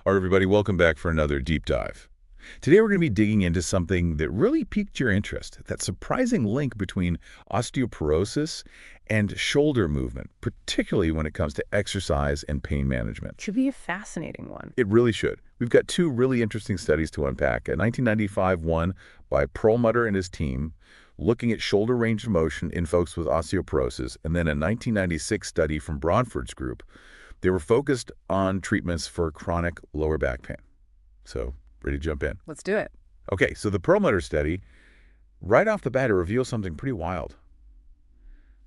All right, everybody, welcome back for another deep dive. Today we're going to be digging into something that really piqued your interest, that surprising link between osteoporosis and shoulder movement, particularly when it comes to exercise and pain management. Should be a fascinating one. It really should. We've got two really interesting studies to unpack. A 1995 one by Perlmutter and his team, looking at shoulder range of motion in folks with osteoporosis, and then a 1996 study from Bronford's group. They were focused on treatments for chronic lower back pain. So, ready to jump in? Let's do it. Okay, so the Perlmutter study, right off the bat, it reveals something pretty wild.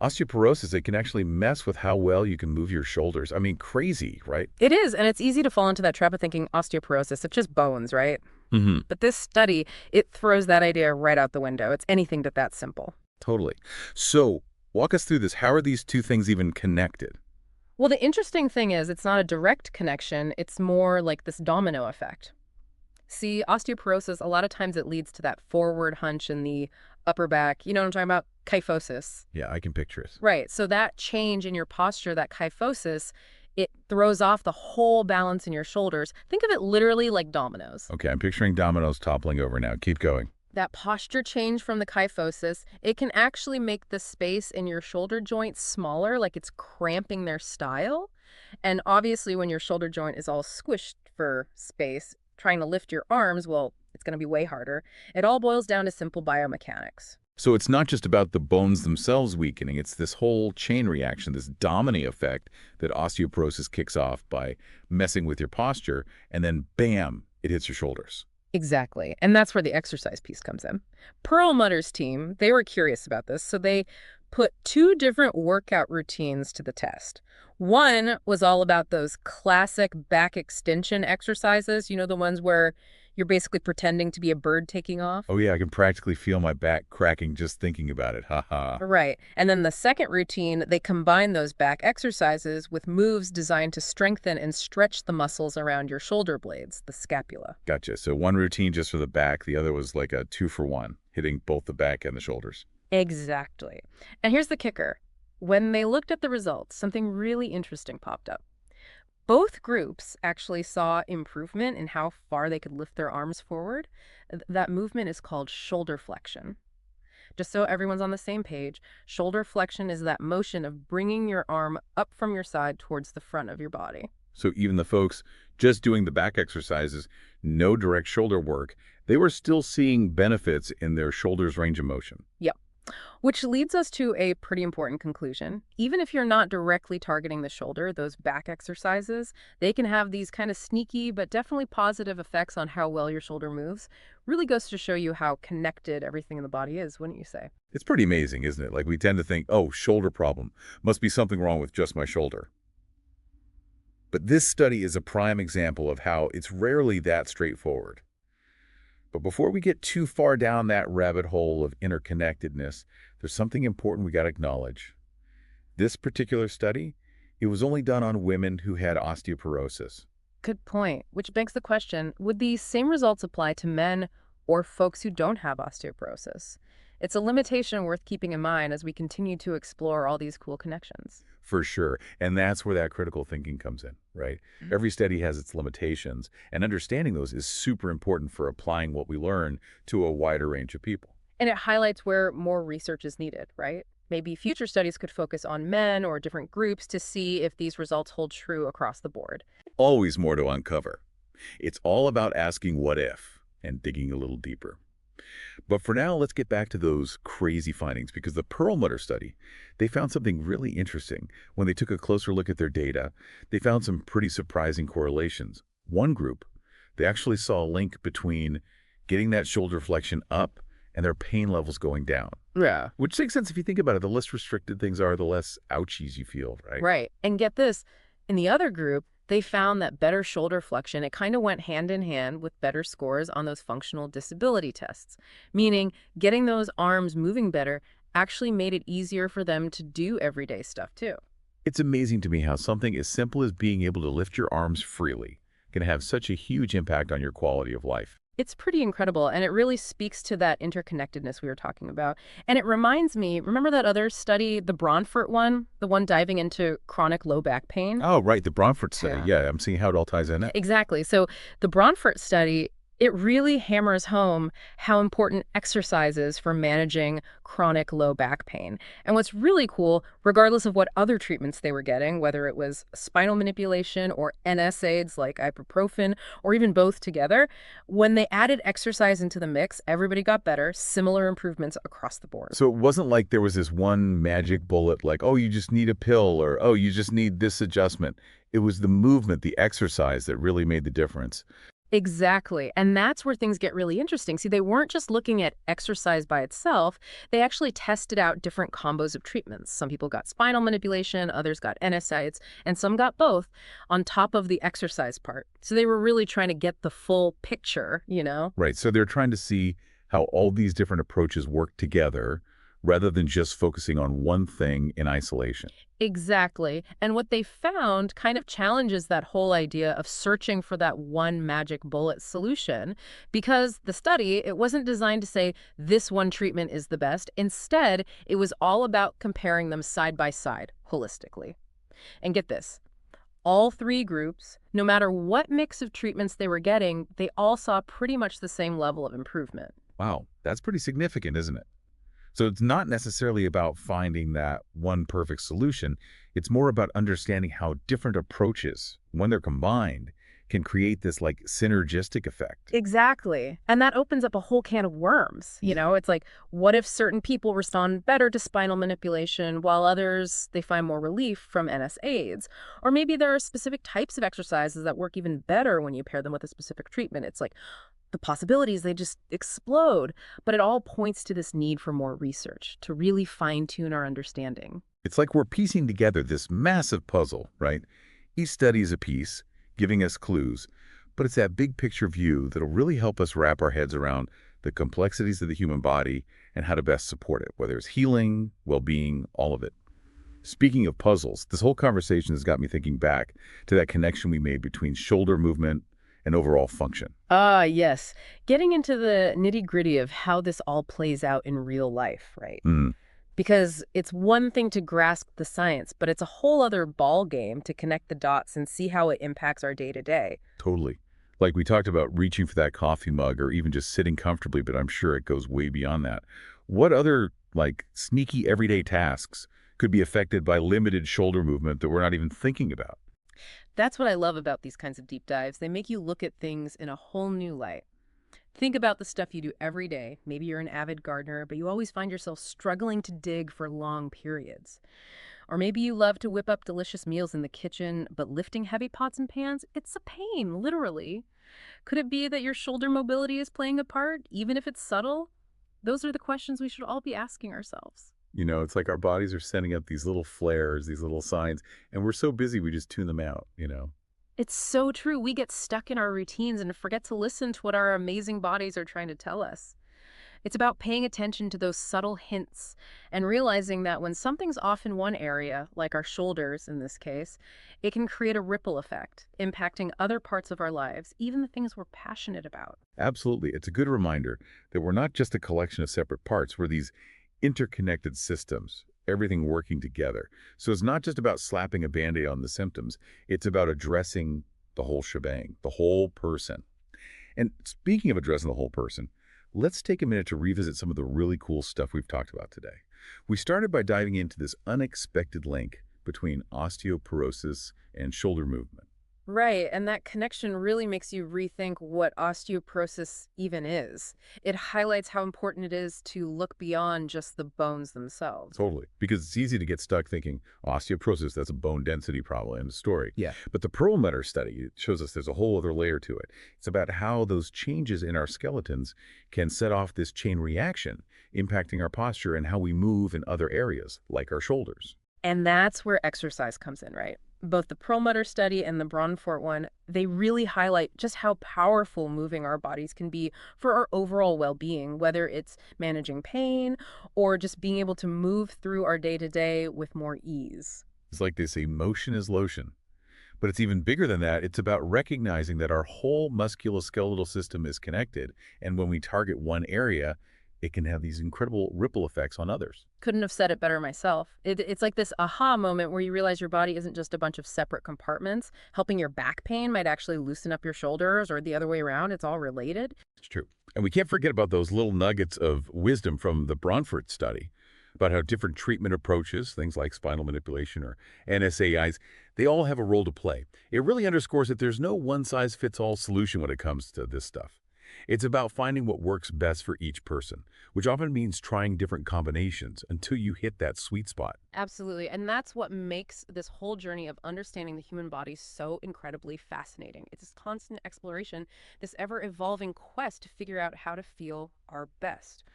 Osteoporosis, it can actually mess with how well you can move your shoulders. I mean, crazy, right? It is, and it's easy to fall into that trap of thinking osteoporosis, it's just bones, right? Mm-hmm. But this study, it throws that idea right out the window. It's anything but that simple. Totally. So, walk us through this. How are these two things even connected? Well, the interesting thing is it's not a direct connection. It's more like this domino effect. See, osteoporosis, a lot of times it leads to that forward hunch in the upper back. You know what I'm talking about? Kyphosis. Yeah, I can picture it. Right. So that change in your posture, that kyphosis, it throws off the whole balance in your shoulders. Think of it literally like dominoes. Okay, I'm picturing dominoes toppling over now. Keep going. That posture change from the kyphosis, it can actually make the space in your shoulder joint smaller, like it's cramping their style. And obviously, when your shoulder joint is all squished for space, trying to lift your arms, well, it's going to be way harder. It all boils down to simple biomechanics. So it's not just about the bones themselves weakening, it's this whole chain reaction, this domino effect that osteoporosis kicks off by messing with your posture, and then bam, it hits your shoulders. Exactly. And that's where the exercise piece comes in. Perlmutter's team, they were curious about this, so they put two different workout routines to the test. One was all about those classic back extension exercises, you know, the ones where you're basically pretending to be a bird taking off. Oh yeah, I can practically feel my back cracking just thinking about it. Ha. Right. And then the second routine, they combine those back exercises with moves designed to strengthen and stretch the muscles around your shoulder blades, the scapula. Gotcha. So one routine just for the back, the other was like a 2-for-1, hitting both the back and the shoulders. Exactly. And here's the kicker. When they looked at the results, something really interesting popped up. Both groups actually saw improvement in how far they could lift their arms forward. That movement is called shoulder flexion. Just so everyone's on the same page, shoulder flexion is that motion of bringing your arm up from your side towards the front of your body. So even the folks just doing the back exercises, no direct shoulder work, they were still seeing benefits in their shoulders range of motion. Yep. Which leads us to a pretty important conclusion. Even if you're not directly targeting the shoulder, those back exercises, they can have these kind of sneaky but definitely positive effects on how well your shoulder moves. Really goes to show you how connected everything in the body is, wouldn't you say? It's pretty amazing, isn't it? Like we tend to think, oh, shoulder problem. Must be something wrong with just my shoulder. But this study is a prime example of how it's rarely that straightforward. But before we get too far down that rabbit hole of interconnectedness, there's something important we got to acknowledge. This particular study, it was only done on women who had osteoporosis. Good point. Which begs the question, would these same results apply to men or folks who don't have osteoporosis? It's a limitation worth keeping in mind as we continue to explore all these cool connections. For sure. And that's where that critical thinking comes in, right? Mm-hmm. Every study has its limitations, and understanding those is super important for applying what we learn to a wider range of people. And it highlights where more research is needed, right? Maybe future studies could focus on men or different groups to see if these results hold true across the board. Always more to uncover. It's all about asking what if and digging a little deeper. But for now, let's get back to those crazy findings, because the Perlmutter study, they found something really interesting. When they took a closer look at their data, they found some pretty surprising correlations. One group, they actually saw a link between getting that shoulder flexion up and their pain levels going down. Yeah. Which makes sense if you think about it. The less restricted things are, the less ouchies you feel, right? Right. And get this, in the other group, they found that better shoulder flexion, it kind of went hand in hand with better scores on those functional disability tests, meaning getting those arms moving better actually made it easier for them to do everyday stuff too. It's amazing to me how something as simple as being able to lift your arms freely can have such a huge impact on your quality of life. It's pretty incredible, and it really speaks to that interconnectedness we were talking about. And it reminds me, remember that other study, the Bronfort one, the one diving into chronic low back pain? Oh, right, the Bromford study. Yeah. Yeah, I'm seeing how it all ties in it. Exactly. So the Bronfort study, it really hammers home how important exercise is for managing chronic low back pain. And what's really cool, regardless of what other treatments they were getting, whether it was spinal manipulation or NSAIDs like ibuprofen, or even both together, when they added exercise into the mix, everybody got better, similar improvements across the board. So it wasn't like there was this one magic bullet like, oh, you just need a pill, or oh, you just need this adjustment. It was the movement, the exercise that really made the difference. Exactly. And that's where things get really interesting. See, they weren't just looking at exercise by itself. They actually tested out different combos of treatments. Some people got spinal manipulation, others got NSAIDs, and some got both on top of the exercise part. So they were really trying to get the full picture, you know? Right, so they're trying to see how all these different approaches work together rather than just focusing on one thing in isolation. Exactly. And what they found kind of challenges that whole idea of searching for that one magic bullet solution, because the study, it wasn't designed to say this one treatment is the best. Instead, it was all about comparing them side by side, holistically. And get this, all three groups, no matter what mix of treatments they were getting, they all saw pretty much the same level of improvement. Wow, that's pretty significant, isn't it? So it's not necessarily about finding that one perfect solution. It's more about understanding how different approaches, when they're combined, can create this like synergistic effect. Exactly. And that opens up a whole can of worms. You know, it's like, what if certain people respond better to spinal manipulation while others, they find more relief from NSAIDs? Or maybe there are specific types of exercises that work even better when you pair them with a specific treatment. It's like the possibilities, they just explode. But it all points to this need for more research to really fine-tune our understanding. It's like we're piecing together this massive puzzle, right? Each study is a piece, giving us clues, but it's that big picture view that'll really help us wrap our heads around the complexities of the human body and how to best support it, whether it's healing, well-being, all of it. Speaking of puzzles, this whole conversation has got me thinking back to that connection we made between shoulder movement and overall function. Ah, yes. Getting into the nitty-gritty of how this all plays out in real life, right? Because it's one thing to grasp the science, but it's a whole other ball game to connect the dots and see how it impacts our day-to-day. Totally. Like we talked about reaching for that coffee mug or even just sitting comfortably, but I'm sure it goes way beyond that. What other, like, sneaky everyday tasks could be affected by limited shoulder movement that we're not even thinking about? That's what I love about these kinds of deep dives. They make you look at things in a whole new light. Think about the stuff you do every day. Maybe you're an avid gardener, but you always find yourself struggling to dig for long periods. Or maybe you love to whip up delicious meals in the kitchen, but lifting heavy pots and pans, it's a pain, literally. Could it be that your shoulder mobility is playing a part, even if it's subtle? Those are the questions we should all be asking ourselves. You know, it's like our bodies are sending up these little flares, these little signs, and we're so busy we just tune them out, you know? It's so true. We get stuck in our routines and forget to listen to what our amazing bodies are trying to tell us. It's about paying attention to those subtle hints and realizing that when something's off in one area, like our shoulders in this case, it can create a ripple effect, impacting other parts of our lives, even the things we're passionate about. Absolutely. It's a good reminder that we're not just a collection of separate parts. We're these interconnected systems, everything working together. So it's not just about slapping a Band-Aid on the symptoms. It's about addressing the whole shebang, the whole person. And speaking of addressing the whole person, let's take a minute to revisit some of the really cool stuff we've talked about today. We started by diving into this unexpected link between osteoporosis and shoulder movement. Right, and that connection really makes you rethink what osteoporosis even is. It highlights how important it is to look beyond just the bones themselves. Totally. Because it's easy to get stuck thinking osteoporosis, that's a bone density problem in the story. Yeah. But the Perlmutter study shows us there's a whole other layer to it. It's about how those changes in our skeletons can set off this chain reaction, impacting our posture and how we move in other areas, like our shoulders. And that's where exercise comes in, right? Both the Perlmutter study and the Bronfort one, they really highlight just how powerful moving our bodies can be for our overall well-being, whether it's managing pain or just being able to move through our day-to-day with more ease. It's like they say, motion is lotion. But it's even bigger than that. It's about recognizing that our whole musculoskeletal system is connected, and when we target one area, it can have these incredible ripple effects on others. Couldn't have said it better myself. It's like this aha moment where you realize your body isn't just a bunch of separate compartments. Helping your back pain might actually loosen up your shoulders, or the other way around. It's all related. It's true. And we can't forget about those little nuggets of wisdom from the Bronfort study about how different treatment approaches, things like spinal manipulation or NSAIs, they all have a role to play. It really underscores that there's no one-size-fits-all solution when it comes to this stuff. It's about finding what works best for each person, which often means trying different combinations until you hit that sweet spot. Absolutely. And that's what makes this whole journey of understanding the human body so incredibly fascinating. It's this constant exploration, this ever-evolving quest to figure out how to feel our best.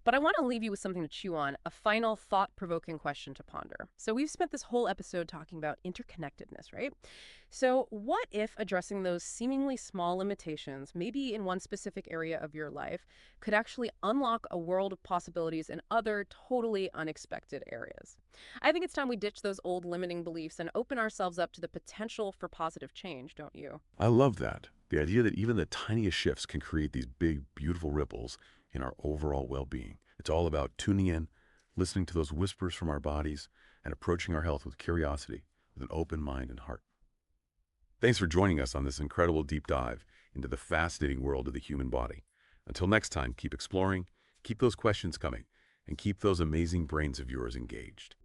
But I want to leave you with something to chew on, a final thought-provoking question to ponder. So we've spent this whole episode talking about interconnectedness, right? So what if addressing those seemingly small limitations, maybe in one specific area of your life, could actually unlock a world of possibilities in other totally unexpected areas? I think it's time we ditch those old limiting beliefs and open ourselves up to the potential for positive change, don't you? I love that. The idea that even the tiniest shifts can create these big, beautiful ripples in our overall well-being. It's all about tuning in, listening to those whispers from our bodies, and approaching our health with curiosity, with an open mind and heart. Thanks for joining us on this incredible deep dive into the fascinating world of the human body. Until next time, keep exploring, keep those questions coming, and keep those amazing brains of yours engaged.